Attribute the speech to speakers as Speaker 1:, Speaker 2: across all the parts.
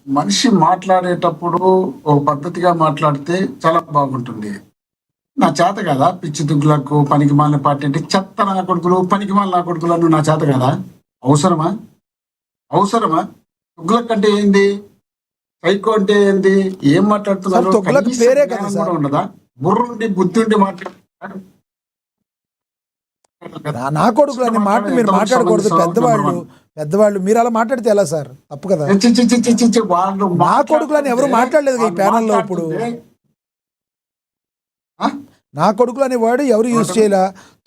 Speaker 1: మనిషి మాట్లాడేటప్పుడు ఒక పద్ధతిగా మాట్లాడితే చాలా బాగుంటుంది. నా చేత కదా పిచ్చి దుగ్గులకు పనికిమాలిన పార్టీ అంటే చెత్త నా కొడుకులు పనికిమాలిన నా కొడుకులను నా చేత కదా. అవసరమా? అవసరమా? తుగ్లక్ అంటే ఏంది? సైకో అంటే ఏంది? ఏం
Speaker 2: సార్
Speaker 1: మాట్లాడుతున్నారు?
Speaker 2: తొగ్లక్
Speaker 1: కనీస
Speaker 2: పేరే కదా
Speaker 1: జ్ఞానం
Speaker 2: సార్.
Speaker 1: కూడా ఉండదా? బుర్రుండి బుద్ధి ఉండి మాట్లాడుతున్నారు
Speaker 2: నా కొడుకులు అనే మాట మీరు
Speaker 1: ఎంతవరకు
Speaker 2: మాట్లాడకూడదు.
Speaker 1: సంబంధిస్తావు? నెంబర్
Speaker 2: పెద్దవాళ్ళు
Speaker 1: వన్.
Speaker 2: పెద్దవాళ్ళు మీరు అలా మాట్లాడితే ఎలా సార్? తప్పు కదా.
Speaker 1: చి చి చి చి చి చి వాళ్ళు
Speaker 2: నా కొడుకులు అని ఎవరు
Speaker 1: మాట్లాడుతుంటే
Speaker 2: మాట్లాడలేదు ఈ
Speaker 1: వాళ్ళు
Speaker 2: ప్యానల్లో. ఇప్పుడు
Speaker 1: మాట్లాడుతుంటే ఆ?
Speaker 2: నా కొడుకులు అనే వర్డ్ ఎవరు యూజ్ చేయాల.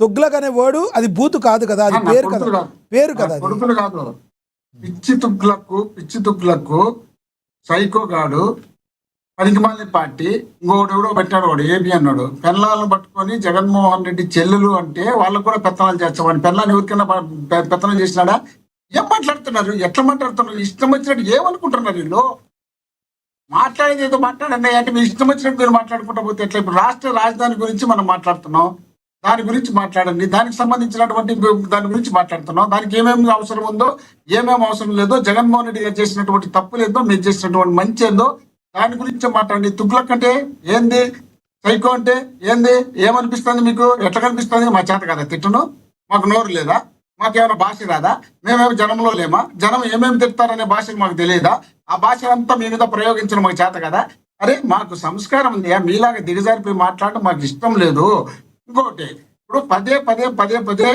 Speaker 2: తొగ్లక్ అనే వర్డ్ అది బూతు కాదు కదా, అది
Speaker 1: నా
Speaker 2: పేరు కదా.
Speaker 1: కొడుకులు కాదు.
Speaker 2: పేరు
Speaker 1: నా
Speaker 2: కదా అది.
Speaker 1: కొడుకులు కాదు. పిచ్చి తుగ్లకు సైకో గాడు పనికిమాలిన పార్టీ ఇంకొకటి ఎవడో పెట్టాడు, వాడు ఏబి అన్నాడు. పెళ్ళాలను పట్టుకొని జగన్మోహన్ రెడ్డి చెల్లెలు అంటే వాళ్ళకు కూడా పెత్తనాలు చేస్తామని పెళ్ళాన్ని ఎవరికైనా పెత్తనం చేసినాడా? ఏం మాట్లాడుతున్నారు? ఎట్లా మాట్లాడుతున్నారు? ఇష్టం వచ్చినట్టు ఏమనుకుంటున్నారు వీళ్ళు? మాట్లాడేది ఏదో మాట్లాడండి అంటే మీ ఇష్టం వచ్చినట్టు మీరు మాట్లాడుకుంటా పోతే ఎట్లా? ఇప్పుడు రాష్ట్ర రాజధాని గురించి మనం మాట్లాడుతున్నాం, దాని గురించి మాట్లాడండి. దానికి సంబంధించినటువంటి దాని గురించి మాట్లాడుతున్నాం. దానికి ఏమేమి అవసరం ఉందో ఏమేమి అవసరం లేదో, జగన్మోహన్ రెడ్డి గారు చేసినటువంటి తప్పులు ఏందో, మీరు చేసినటువంటి మంచి ఏందో దాని గురించి మాట్లాడండి. తుగ్లక్ అంటే ఏంది? సైకో అంటే ఏంది? ఏమనిపిస్తుంది మీకు? ఎట్లా కనిపిస్తుంది? మా చేత కదా తిట్టును? మాకు నోరు లేదా? మాకేమైనా భాష రాదా? మేమేమి జనంలో లేమా? జనం ఏమేమి తిడతారనే భాష మాకు తెలియదా? ఆ భాష అంతా మీ మీద ప్రయోగించడం మాకు చేత కదా. అరే మాకు సంస్కారం ఉంది, మీలాగా దిగజారిపోయి మాట్లాడటం మాకు ఇష్టం లేదు. ఇంకొకటి, ఇప్పుడు పదే పదే పదే పదే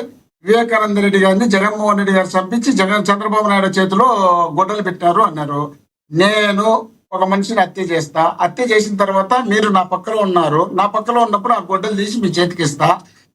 Speaker 1: వివేకానంద రెడ్డి గారిని జగన్మోహన్ రెడ్డి గారు చంపించి చంద్రబాబు నాయుడు చేతిలో గొడ్డలు పెట్టారు అన్నారు. నేను ఒక మనిషిని హత్య చేసిన తర్వాత మీరు నా పక్కలో ఉన్నారు. నా పక్కలో ఉన్నప్పుడు ఆ గొడ్డలు తీసి మీ చేతికి ఇస్తా.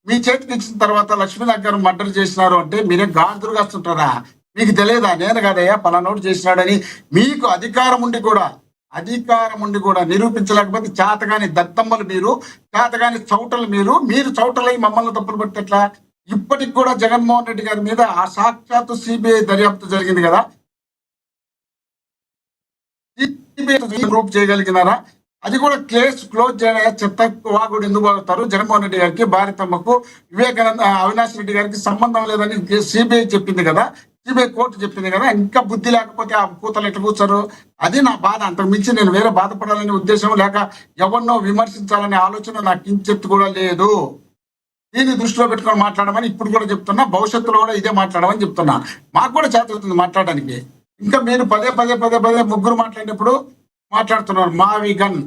Speaker 1: మీ చేతికి ఇచ్చిన తర్వాత లక్ష్మీనాథ్ గారు మర్డర్ చేసినారు అంటే మీరే గాడుదురు కాస్తుంటారా? మీకు తెలియదా? నేను కాదయ్యా పలానోడు చేసినాడని. మీకు అధికారం ఉండి కూడా నిరూపించలేకపోతే చేతగాని దత్తమ్మలు మీరు, చేతగాని చౌటలు మీరు చౌటలై మమ్మల్ని తప్పులు పట్టేట్లా? ఇప్పటికి కూడా జగన్మోహన్ రెడ్డి గారి మీద ఆ సాక్షాత్తు సిబిఐ దర్యాప్తు జరిగింది కదా, ప్రూఫ్ చేయగలిగినారా? అది కూడా కేసు క్లోజ్ చేయడానికి చెత్త వాగుడు ఎందుకు బాగుతారు? జగన్మోహన్ రెడ్డి గారికి, భారతమ్మకు, వివేకానంద అవినాష్ రెడ్డి గారికి సంబంధం లేదని సిబిఐ చెప్పింది కదా, సిబిఐ కోర్టు చెప్పింది కదా. ఇంకా బుద్ధి లేకపోతే ఆ కూతలు ఎట్లా కూర్చారు? అది నా బాధ. అంతకు మించి నేను వేరే బాధపడాలనే ఉద్దేశం లేక ఎవరినో విమర్శించాలనే ఆలోచన నాకు కించెత్తు కూడా లేదు. దీన్ని దృష్టిలో పెట్టుకొని మాట్లాడమని ఇప్పుడు కూడా చెప్తున్నా, భవిష్యత్తులో కూడా ఇదే మాట్లాడమని చెప్తున్నా. మాకు కూడా చేత అవుతుంది మాట్లాడడానికి. ఇంకా మీరు పదే పదే పదే పదే ముగ్గురు మాట్లాడినప్పుడు మాట్లాడుతున్నారు మావిగన్.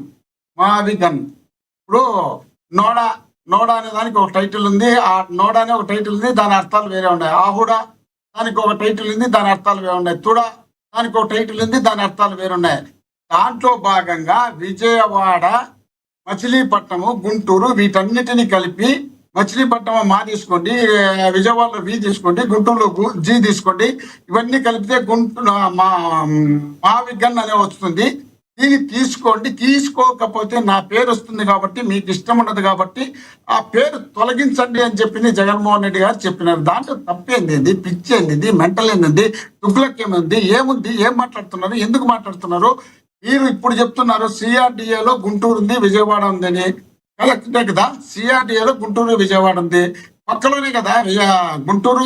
Speaker 1: ఇప్పుడు నోడా అనే దానికి ఒక టైటిల్ ఉంది, ఆ నోడా అనే ఒక టైటిల్ ఉంది, దాని అర్థాలు వేరే ఉన్నాయి. ఆహుడా దానికి ఒక టైటిల్ ఉంది, దాని అర్థాలు వేరే ఉన్నాయి. తుడా దానికి ఒక టైటిల్ ఉంది, దాని అర్థాలు వేరున్నాయి. దాంట్లో భాగంగా విజయవాడ, మచిలీపట్నము, గుంటూరు వీటన్నిటిని కలిపి మచిలీపట్నం మా తీసుకోండి, విజయవాడలో వి తీసుకోండి, గుంటూరులో జీ తీసుకోండి, ఇవన్నీ కలిపితే మావిగన్ అనే వస్తుంది. దీన్ని తీసుకోండి. తీసుకోకపోతే నా పేరు వస్తుంది కాబట్టి మీకు ఇష్టం ఉండదు కాబట్టి ఆ పేరు తొలగించండి అని చెప్పింది జగన్మోహన్ రెడ్డి గారు చెప్పినారు. దాంట్లో తప్పేంది? పిచ్చి ఏంది? మెంటల్ ఏంది? తుగ్లక్ ఏముంది? ఏం మాట్లాడుతున్నారు? ఎందుకు మాట్లాడుతున్నారు? మీరు ఇప్పుడు చెప్తున్నారు సిఆర్డిఏలో గుంటూరు ఉంది, విజయవాడ ఉందని. కరెక్టే కదా, సిఆర్డిఏలో గుంటూరు విజయవాడ ఉంది. పక్కలోనే కదా గుంటూరు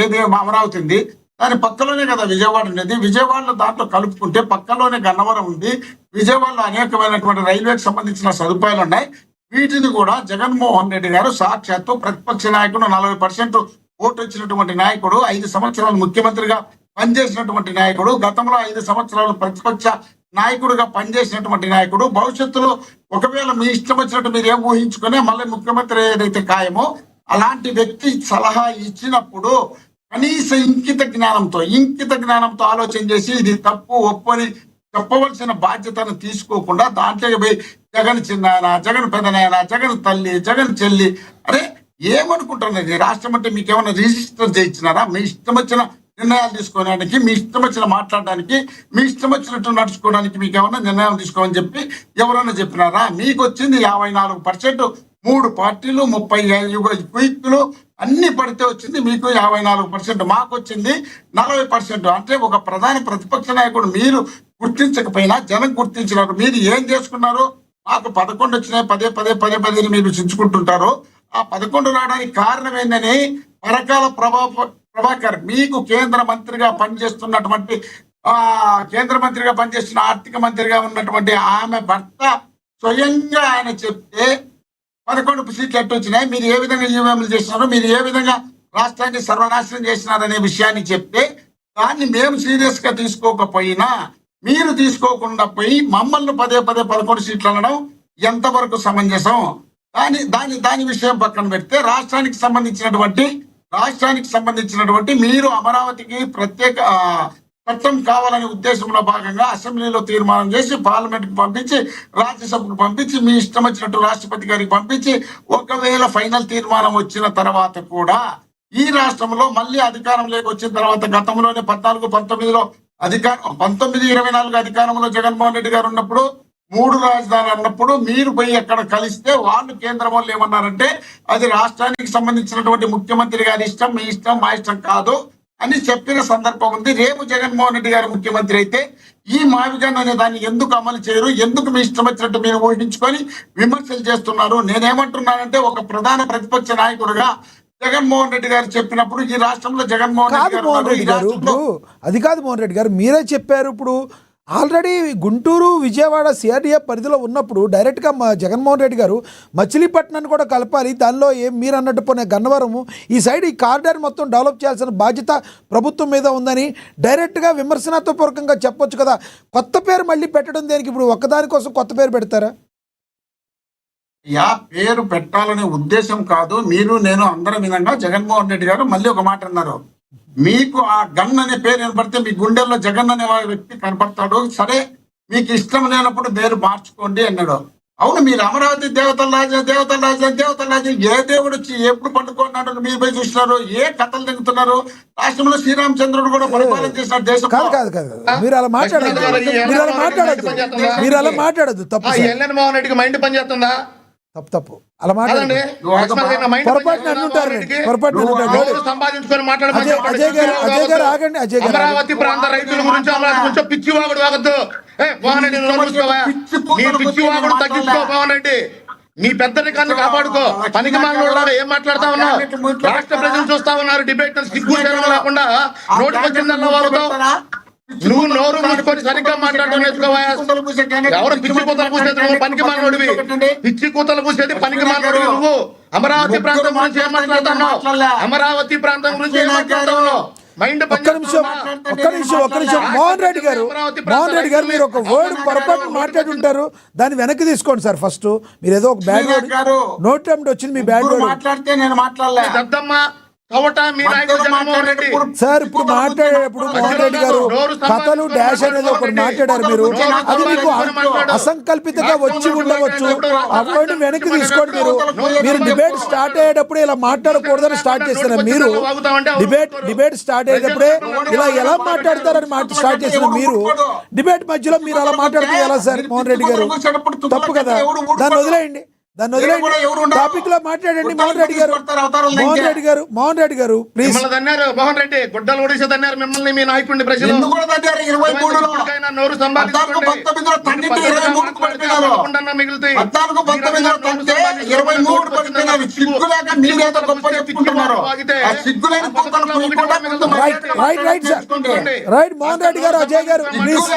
Speaker 1: ఏది అమరావతి ఉంది, దాని పక్కలోనే కదా విజయవాడ ఉండేది. విజయవాడలో దాంట్లో కలుపుకుంటే పక్కలోనే గన్నవరం ఉంది. విజయవాడలో అనేకమైనటువంటి రైల్వేకి సంబంధించిన సదుపాయాలు ఉన్నాయి. వీటిని కూడా జగన్మోహన్ రెడ్డి గారు సాక్షాత్తు ప్రతిపక్ష నాయకుడు, 40% ఓటు వచ్చినటువంటి నాయకుడు, 5 సంవత్సరాలు ముఖ్యమంత్రిగా పనిచేసినటువంటి నాయకుడు, గతంలో 5 సంవత్సరాలు ప్రతిపక్ష నాయకుడిగా పనిచేసినటువంటి నాయకుడు, భవిష్యత్తులో ఒకవేళ మీ ఇష్టం వచ్చినట్టు మీరు ఏం ఊహించుకునే మళ్ళీ ముఖ్యమంత్రి ఏదైతే ఖాయమో అలాంటి వ్యక్తి సలహా ఇచ్చినప్పుడు కనీస ఇంకిత జ్ఞానంతో ఆలోచన చేసి ఇది తప్పు ఒప్పు అని చెప్పవలసిన బాధ్యతను తీసుకోకుండా దాంట్లో పోయి జగన్ చిన్నాయన, జగన్ పెదనాయన, జగన్ తల్లి, జగన్ చెల్లి. అరే ఏమనుకుంటున్నది? రాష్ట్రం అంటే మీకు ఏమైనా రిజిస్టర్ చేయించినారా? మీ ఇష్టం వచ్చిన నిర్ణయాలు తీసుకోవడానికి, మీ ఇష్టం వచ్చిన మాట్లాడడానికి, మీ ఇష్టం వచ్చినట్టు నడుచుకోవడానికి మీకు ఏమైనా నిర్ణయాలు తీసుకోమని చెప్పి ఎవరైనా చెప్పినారా? మీకు వచ్చింది 54%, 3 పార్టీలు, 30 క్విక్లు అన్ని పడితే వచ్చింది మీకు 54%. మాకు వచ్చింది 40%. అంటే ఒక ప్రధాన ప్రతిపక్ష నాయకుడు మీరు గుర్తించకపోయినా జనం గుర్తించినారు. మీరు ఏం చేసుకున్నారు? మాకు 11 వచ్చినాయి, పదే మీరు చించుకుంటుంటారు. ఆ 11 రావడానికి కారణం ఏందని పరకాల ప్రభాకర్ మీకు కేంద్ర మంత్రిగా పనిచేస్తున్నటువంటి కేంద్ర మంత్రిగా పనిచేస్తున్న ఆర్థిక మంత్రిగా ఉన్నటువంటి ఆమె భర్త స్వయంగా ఆయన చెప్తే 11 సీట్లు ఎట్టు వచ్చినాయి, మీరు ఏ విధంగా ఈవీఎంలు చేసినారో, మీరు ఏ విధంగా రాష్ట్రాన్ని సర్వనాశనం చేసినారనే విషయాన్ని చెప్తే దాన్ని మేము సీరియస్ గా తీసుకోకపోయినా మీరు తీసుకోకుండా పోయి మమ్మల్ని పదే 11 సీట్లు అనడం ఎంతవరకు సమంజసం? దాని విషయం పక్కన పెడితే రాష్ట్రానికి సంబంధించినటువంటి మీరు అమరావతికి ప్రత్యేక చట్టం కావాలనే ఉద్దేశంలో భాగంగా అసెంబ్లీలో తీర్మానం చేసి పార్లమెంట్ కి పంపించి రాజ్యసభకు పంపించి మీ ఇష్టం వచ్చినట్టు రాష్ట్రపతి గారికి పంపించి ఒకవేళ ఫైనల్ తీర్మానం వచ్చిన తర్వాత కూడా ఈ రాష్ట్రంలో మళ్ళీ అధికారంలోకి వచ్చిన తర్వాత గతంలోనే 14-19లో 19-24 అధికారంలో జగన్మోహన్ రెడ్డి గారు ఉన్నప్పుడు 3 రాజధానులు అన్నప్పుడు మీరు పోయి అక్కడ కలిస్తే వాళ్ళు కేంద్రం వాళ్ళు ఏమన్నారంటే అది రాష్ట్రానికి సంబంధించినటువంటి ముఖ్యమంత్రి గారి ఇష్టం, మీ ఇష్టం, మా ఇష్టం కాదు అని చెప్పిన సందర్భం ఉంది. రేపు జగన్మోహన్ రెడ్డి గారు ముఖ్యమంత్రి అయితే ఈ మావిగన్ అనే దాన్ని ఎందుకు అమలు చేయరు? ఎందుకు మీ ఇష్టం వచ్చినట్టు మీరు ఊహించుకొని విమర్శలు చేస్తున్నారు? నేనేమంటున్నానంటే ఒక ప్రధాన ప్రతిపక్ష నాయకుడిగా జగన్మోహన్ రెడ్డి గారు చెప్పినప్పుడు ఈ రాష్ట్రంలో జగన్మోహన్ రెడ్డి గారు
Speaker 2: అది కాదు మోహన్ రెడ్డి గారు, మీరే చెప్పారు. ఇప్పుడు ఆల్రెడీ గుంటూరు విజయవాడ సిఆర్డీఎఫ్ పరిధిలో ఉన్నప్పుడు డైరెక్ట్గా జగన్మోహన్ రెడ్డి గారు మచిలీపట్నాన్ని కూడా కలపాలి, దానిలో మీరు అన్నట్టు పోయిన గన్నవరము ఈ సైడ్ ఈ కారిడార్ మొత్తం డెవలప్ చేయాల్సిన బాధ్యత ప్రభుత్వం మీద ఉందని డైరెక్ట్గా విమర్శనాత్మకపూర్వకంగా చెప్పొచ్చు కదా. కొత్త పేరు మళ్ళీ పెట్టడం దేనికి? ఇప్పుడు ఒక్కదాని కోసం కొత్త పేరు పెడతారా?
Speaker 1: పేరు పెట్టాలనే ఉద్దేశం కాదు. మీరు నేను అందరం విధంగా జగన్మోహన్ రెడ్డి గారు మళ్ళీ ఒక మాట అన్నారు, మీకు ఆ గన్ అనే పేరు వినపడితే మీ గుండెల్లో జగన్ అనే వ్యక్తి కనపడతాడు, సరే మీకు ఇష్టం లేనప్పుడు పేరు మార్చుకోండి అన్నాడు. అవును, మీరు అమరావతి దేవతల రాజు ఏ దేవుడు వచ్చి ఎప్పుడు పండుకున్నాడు మీరు పోయి చూసినారు? ఏ కథలు తింటున్నారు? రాష్ట్రంలో శ్రీరామచంద్రుడు కూడా పరిపాలన చేసిన దేశం
Speaker 2: కాదు. మీరు అలా మాట్లాడద్దు. తప్పు.
Speaker 3: జగన్మోహన్ రెడ్డికి మైండ్ పని చేస్తుందా?
Speaker 2: తప్పు అలా మాట్లాడండి.
Speaker 3: అమరావతి ప్రాంత రైతుల గురించి అమరావతి పిచ్చివాగుడు వాగద్దు. మోహన్ రెడ్డి పిచ్చివాగుడు తగ్గించుకో. మోహన్ రెడ్డి నీ పెద్దరికాన్ని కాపాడుకో. పనికి మానవులాగా ఏం మాట్లాడుతా ఉన్నావు? రాష్ట్ర ప్రజలు చూస్తా ఉన్నారు. డిబేట్ సిగ్గు లేకుండా నోటికి వచ్చిందన్న వారుతో నువ్వు నోరు మూసుకొని సరిగ్గా మాట్లాడడం నేర్చుకోవా? ఎవరు పిచ్చి కూతలు పూసేది? నువ్వు పనికి మానవుడివి. పిచ్చి కూతలు పూసేది పనికి మానవుడివి నువ్వు. అమరావతి ప్రాంతం గురించి ఏం మాట్లాడుతున్నావు? అమరావతి ప్రాంతం గురించి ఏం మాట్లాడుతున్నావు?
Speaker 2: ఒక్క నిమిషం మోహన్ రెడ్డి గారు మీరు ఒక వర్డ్ పొరపాటు మాట్లాడి ఉంటారు, దాన్ని వెనక్కి తీసుకోండి సార్. ఫస్ట్ మీరు ఏదో ఒక బ్యాడ్ వర్డ్ నోట్ వచ్చింది, మీ బ్యాడ్ వర్డ్
Speaker 1: మాట్లాడితే నేను మాట్లాడలే.
Speaker 2: సార్ ఇప్పుడు మాట్లాడేటప్పుడు మోహన్ రెడ్డి గారు కథలు డాష్ అనేది ఒకటి మాట్లాడారు మీరు, అది మీకు అసంకల్పితంగా వచ్చి ఉండవచ్చు. అవ్వండి వెనక్కి తీసుకోండి. మీరు డిబేట్ స్టార్ట్ అయ్యేటప్పుడు ఇలా మాట్లాడకూడదని స్టార్ట్ చేస్తారు. మీరు డిబేట్ స్టార్ట్ అయ్యేటప్పుడే ఇలా ఎలా మాట్లాడతారని స్టార్ట్ చేసిన మీరు డిబేట్ మధ్యలో మీరు అలా మాట్లాడితే ఎలా సార్? మోహన్ రెడ్డి గారు తప్పు కదా, దాన్ని వదిలేయండి. టాపిక్ లో మాట్లాడండి. మోహన్ రెడ్డి గారు ప్లీజ్.
Speaker 3: మోహన్ రెడ్డి గుడ్డలు ఒడిసి తన్నారు మిమ్మల్ని, మీ నాయకుడిని ప్రజలు నోరు
Speaker 2: రైట్ మోహన్ రెడ్డి గారు, అజయ్ గారు ప్లీజ్.